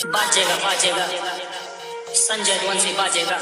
बाजेगा बाजेगा संजय वंशी बाजेगा।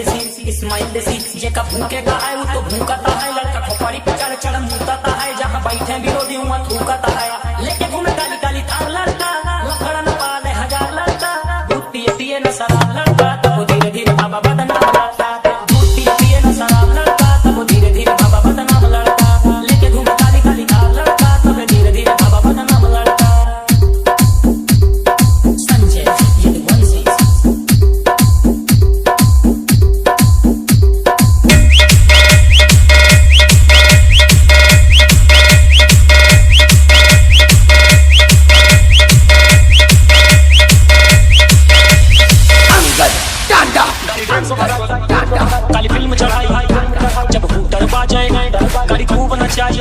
देसी स्माइल देसी जे का भूखे का है वो तो भूखता है लड़का खोपड़ी पे चढ़ चढ़ मुंहता है जहाँ बैठे विरोधी वहाँ थूकता है लेके घूमे काली काली थार लड़का लफड़ा न पाले 1000 लड़का दूध पिए पिए न शराब लड़का तब धीरे धीरे बाबा बदनाम लड़का दूध पिए पिए न शराब लड़का तब धीरे धीरे बाबा बदनाम लड़का लेके घूमे काली काली थार लड़का तब धीरे धीरे बाबा बदनाम लड़का संजय यदुवंशी काली फिल्म चढ़ाई जब हूटर बाजे गाड़ी खूब नचाई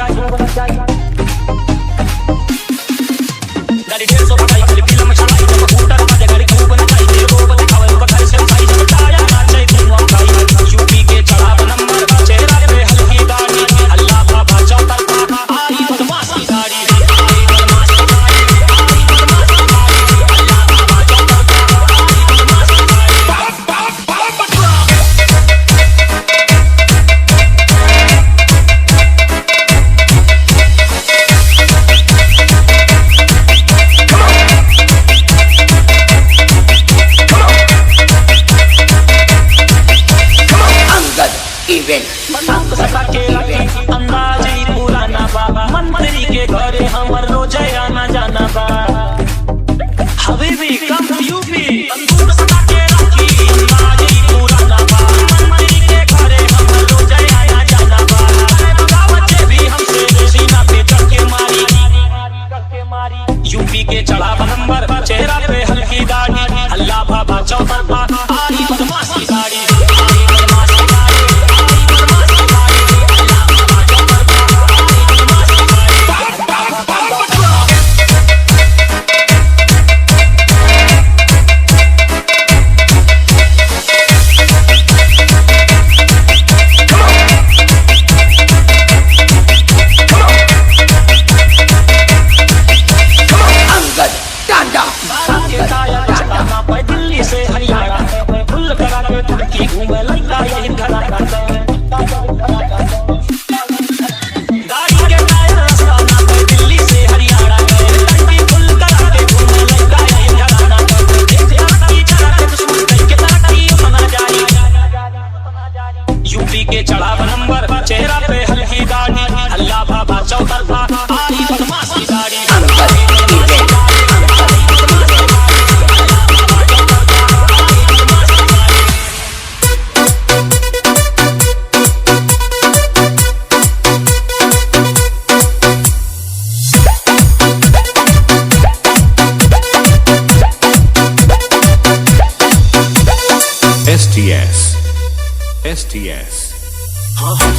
गाड़ी 150 बताई काली फिल्म चढ़ाई जब हूटर बाजे गाड़ी खूब नचाई तेरे को बतावे ऊपर घर से उठाई जब ताया नाचे धुआं खाई यूपी के चढ़ाव नंबर चेहरा पे हल्की दाढ़ी अल्लाह बाबा चौतर आई बदमाश की गाड़ी अंदाज ही पुराना बा मंत्री के घरे हमर रोज आना जाना बा हबीबी कम यूपी अंदूर सदा के राखी अंदाज ही पुराना बा मंत्री के घरे हमर रोज आना जाना बा बच्चे भी हमसे सीना पे चढ़ के मारी यूपी के चढ़ावा नंबर चेहरा पे हल्की दाढ़ी अल्लाह बाबा चौतरफा आई बदमाश की गाड़ी दिल्ली से हरियाणा फुल करा के तुर्की घूमे लड़का यही घरा गाड़ी के टायर रास्ता पे दिल्ली से हरियाणा टंकी फुल करा के घूमे लड़का यही घरा की चढ़ा के दुश्मन के तरक्की बना जाई यूपी के चढ़ावा नंबर चेहरा पे हल्की दाढ़ी अल्लाह बाबा चौतरफा आई बदमाश की गाड़ी STS STS Bye.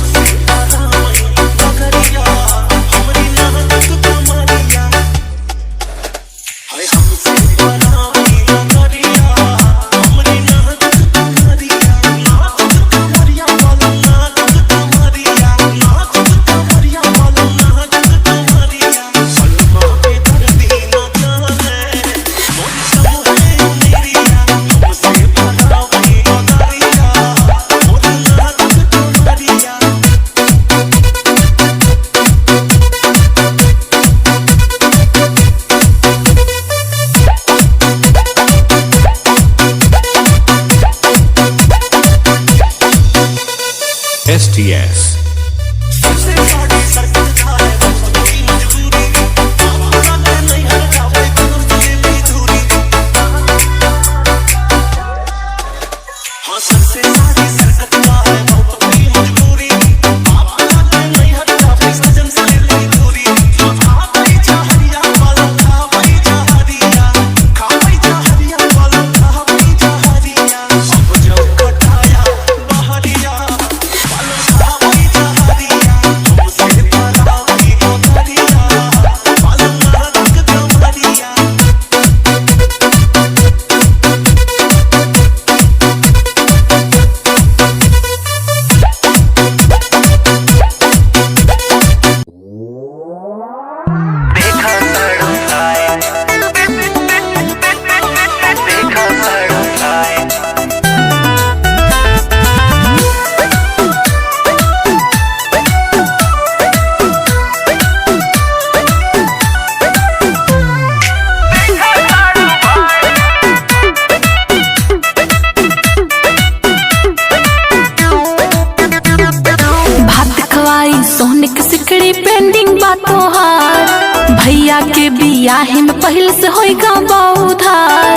बातों हार भैया के बियाह में पहले से होएगा बहुधार।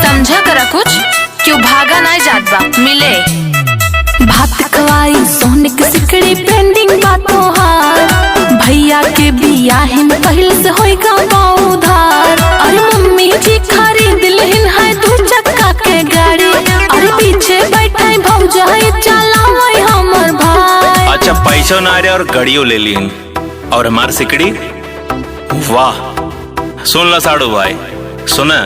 समझा करा कुछ क्यों भागा ना जात बा मिले भात खवाई सोने के सिकड़ी पेंडिंग बातों हार भैया के बियाह में पहले से होएगा बहुधार। अरे मम्मी जी खरीद लेन है 2 चक्का के गाड़ी अरे पीछे बैठा भौजाई चलावे हमर भाई। अच्छा पैसा ना रहे और गाड़ियों ले ली और हमार सिकड़ी वाह सुन ला साड़ू भाई सुना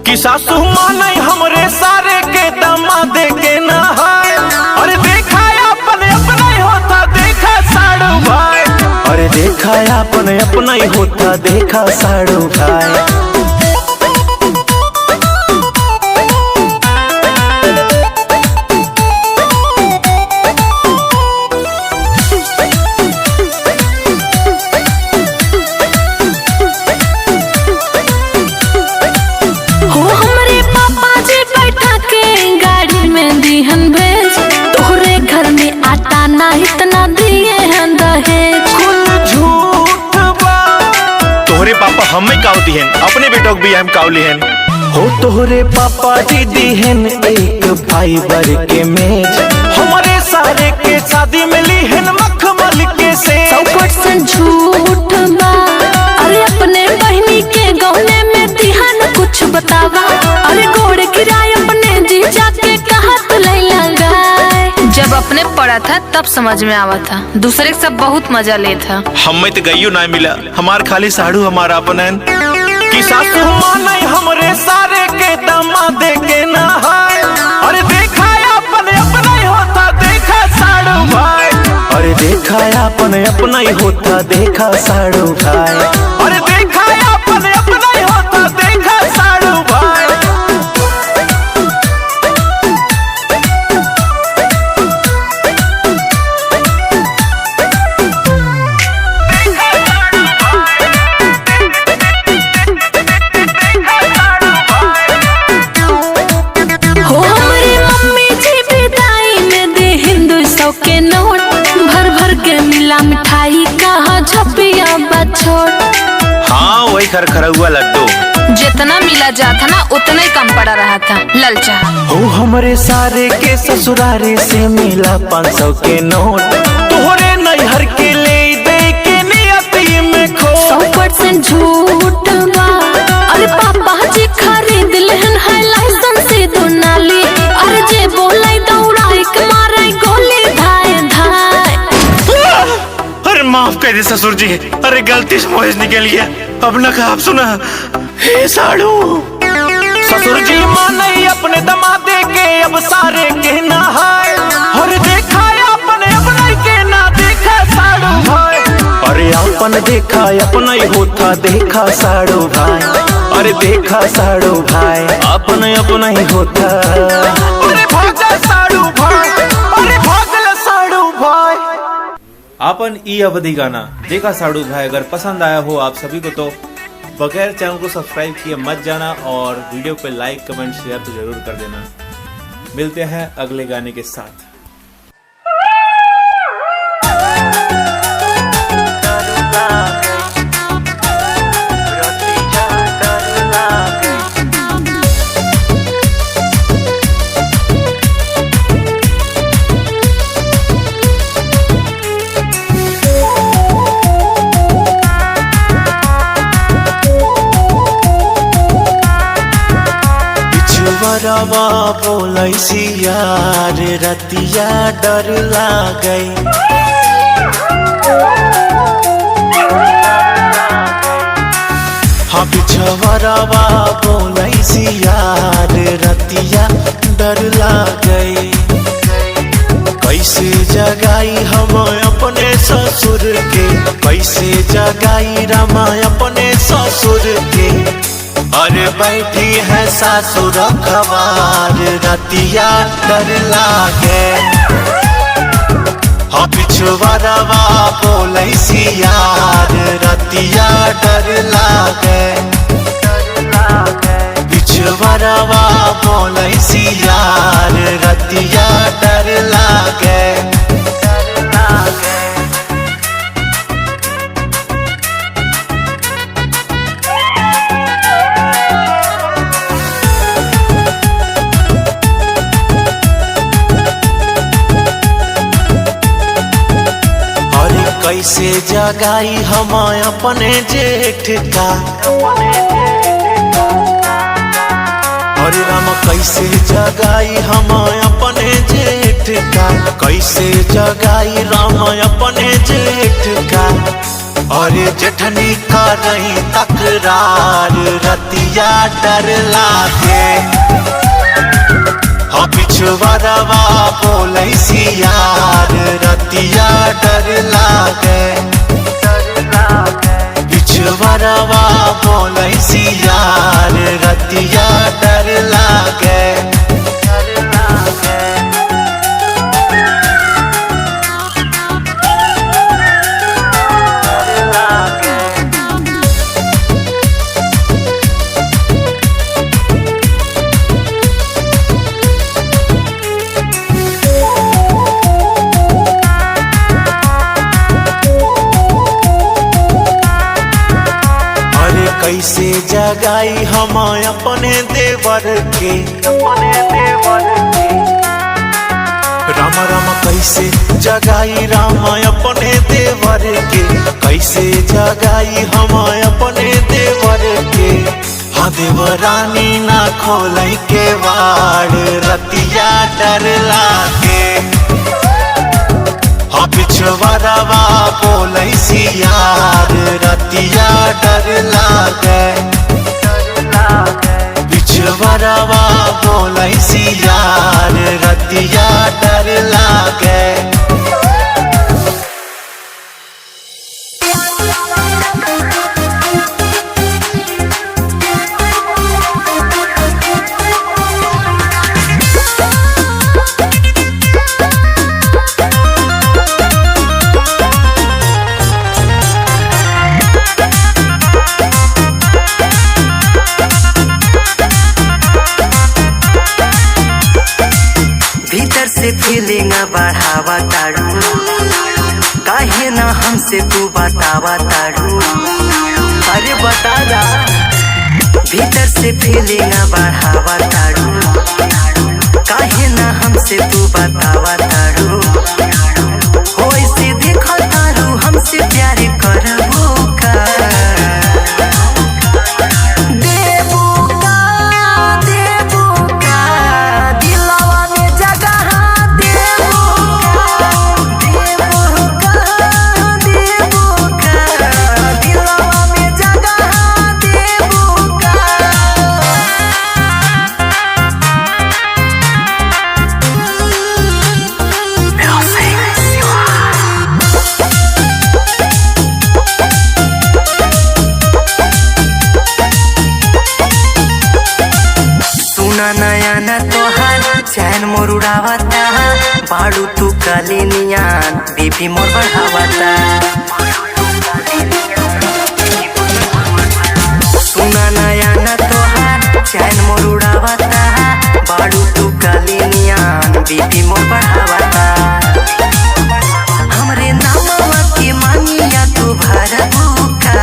कि सासू माने हमरे सारे के दामादे के ना है। अरे देखा अपने अपना ही होता देखा साड़ू भाई। अरे देखा अपने अपना ही होता देखा साड़ू भाई। इतना दिए हैं दहेज झूठ बा तोहरे पापा हमें काव दिहन अपने बेटों भी हम काव लिहन हो तोहरे पापा जी दिहन एक फाइबर के मेज हमारे सारे के शादी में लिहन मखमल के से 100% झूठ बा। अरे अपने बहनी के गहने में दिहन कुछ बतावा अरे घोड़े किराए अपने जीजा के कहा तो ले लगाए। जब अपने पढ़ा था तब समझ में आवा था दूसरे के सब बहुत मजा ले था। हमें तो गईयो ना मिला हमार खाली साड़ू हमारा अपन कि सासू माने हमरे सारे के दामादे के ना है। अरे देखा अपने अपना ही होता देखा साड़ू भाई। अरे देखा अपने अपना ही होता देखा साड़ू भाई। अरे देखा अपने अपना ही होता देखा साड़ू भाई। के नोट भर भर के मिला मिठाई कहा झपिया बछोट। हाँ वही खरखरा हुआ लड्डू जितना मिला जाता ना उतना ही कम पड़ा रहा था ललचा। हो हमरे सारे के ससुरारे से मिला 500 के नोट तोहरे नैहर के ले दे के नियति में खो 100% झूठ बा। अरे पापा जी खरीद लेन है लाइसेंस से दुनाली अरे जे बोलाई दौड़ाई के मारे गोली धाए धाए। अरे माफ कर दे ससुर जी अरे गलती से मोहिश निकल गया अब ना आप सुना हे साड़ू ससुर जी माने अपने दमादे के अब सारे के ना है। और देखा अपने अपना के ना देखा साड़ू भाई। अरे अपन देखा अपना ही होता देखा साड़ू भाई। अरे देखा साड़ू भाई अपने अपना ही होता। अरे भागा साड़ू भाई अरे भागल साड़ू भाई। आपन ई अवधि गाना देखा साड़ू भाई अगर पसंद आया हो आप सभी को तो बगैर चैनल को सब्सक्राइब किए मत जाना और वीडियो पे लाइक कमेंट शेयर तो जरूर कर देना। मिलते हैं अगले गाने के साथ। रवा बोलैसी यार रतिया डर लागई। हाँ बिछवरवा बोलैसी यार रतिया डर लागई। कैसे जगाई हम अपने ससुर के कैसे जगाई रमा अपने ससुर के। अरे बैठी है सासुर खवार रतिया डर लागे। हाँ पिछुवरवा बोलैसी यार रतिया डर लागे। पिछुवरवा बोलैसी यार रतिया डर लागे। कैसे जगाई हम अपने जेठ का। हरे राम कैसे जगाई हम अपने जेठ का, कैसे जगाई राम अपने जेठ का। अरे जेठनी कर रही तकरार रतिया डर लागे, पिछवरवा बोलै सियार रतिया डर लागे। पिछवरवा बोलै सियार रतिया डर लागे। कैसे जगाई हम अपने देवर के। राम राम कैसे जगाई राम अपने देवर के, कैसे जगाई हम अपने देवर के। हाँ देवरानी ना खोलै के वाड़ रतिया डर लागे। पिछवरवा बोलै सियार रतिया डर लागे। पिछवरवा बोलै सियार रतिया डर लागे। फीलिंग बढ़ावा तारू, काहे ना हमसे तू बतावा तारू। अरे बता जा, भीतर से फीलिंग बढ़ावा तारू, काहे ना हमसे तू बतावा तारू। हो ऐसे देखो तारू हमसे प्यार करबो का। नया न तोहार चैन मोर उड़ावता, बाड़ू तू कलिनियान बीपी मोर बढ़ावता। सुना नया न तोहार चैन मोर उड़ावता, बाड़ू तू कलिनियान बीपी मोर बढ़ावता। हमरे नामवा के मांगिया तू भरबू का।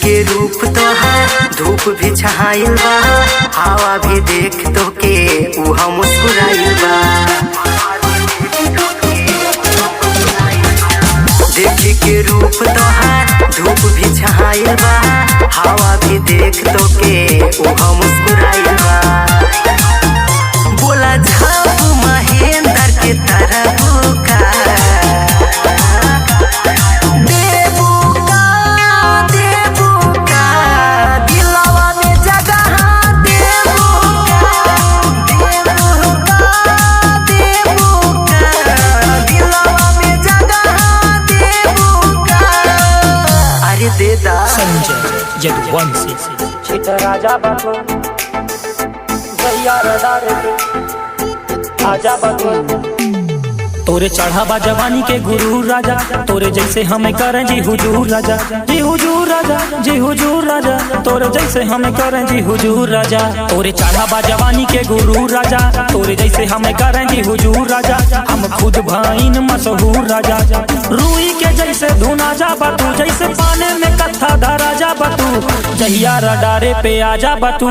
के रूप तोहार धूप भी छहाइल बा, हवा भी देख तो के उहा मुस्कुराइल बा। देख के रूप तोहार धूप भी छहाइल बा, हवा भी देख तो के उहा मुस्कुराइल बा। बोला झाबू महेंद्र के तरह का। दे दा संजय यदुवंशी छिट राजा बाबू भैया रडारे आजा बाबू तोरे चढ़ावा जवानी के गुरु राजा तोरे जैसे हमें करें जी हुजूर राजा जी हुजूर राजा जी हुजूर राजा तोरे जैसे हमें करें जी हुजूर राजा तोरे चढ़ावा जवानी के गुरु राजा तोरे जैसे हमें करें जी हुजूर राजा हम खुद भाईन मशहूर राजा रूई के जैसे धुना जा बातू जैसे पाने में कत्था धरा जा बातू जहिया रडारे पे आजा बातू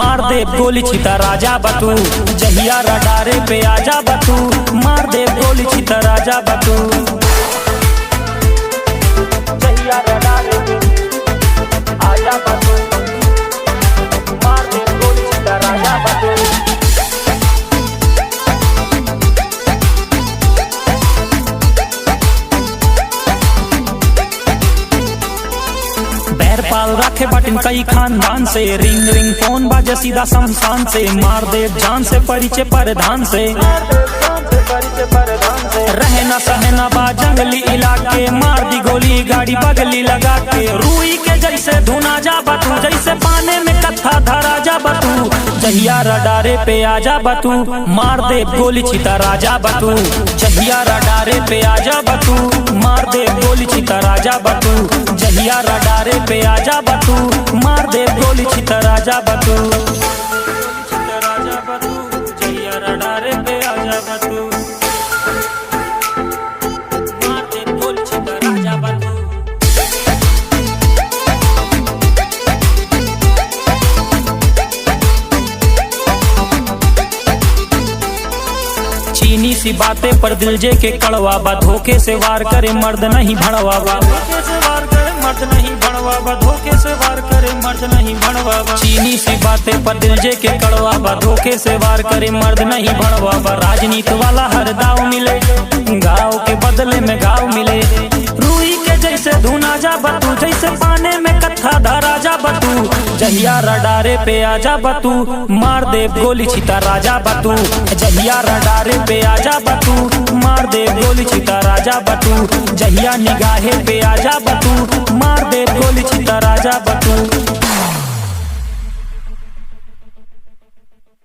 मार दे गोली छिता राजा बातू जहिया रडारे पे आजा बातू मार दे गोली छिता राजा बातू जहिया रडारे पे आजा बातू मार दे गोली छिता राजा बातू पाल रखे बटन कई खानदान से रिंग रिंग फोन बाजे सीधा शमशान से मार दे जान से परिचय परधान से रहना सहना बा जंगली इलाके मार दी गोली गाड़ी बगली लगा के रूई के जैसे धुना जा बतू जैसे पाने में कत्था धरा जा बतू जहिया रडारे पे आजा बतू मार दे गोली छिता राजा बतू जहिया रडारे पे आजा बतू मार दे गोली छिता राजा बतू जहिया रडारे पे आजा बतू मार दे गोली छिता राजा बतू जहिया रडारे पे आजा बतू मार दे गोली छिता राजा बतू चीनी सी बातें पर दिल जे के कड़वा बा धोखे से वार करे मर्द नहीं भड़वा बा धोखे से वार करे मर्द नहीं भड़वा बा धोखे से वार करे मर्द नहीं भड़वा बा चीनी सी बातें पर दिल जे के कड़वा बा धोखे से वार करे मर्द नहीं भड़वा बा राजनीति वाला हर दाव मिले गाँव के बदले में गाँव मिले रूई के जैसे धुना जा बतू जैसे पाने में कत्था धरा जा बतू जहिया रडारे पे आजा बतू मार दे गोली छिता राजा बतू जहिया रडारे पे आजा बतू मार दे गोली छिता राजा बतू जहिया निगाहे पे आजा बतू मार दे गोली छिता राजा बतू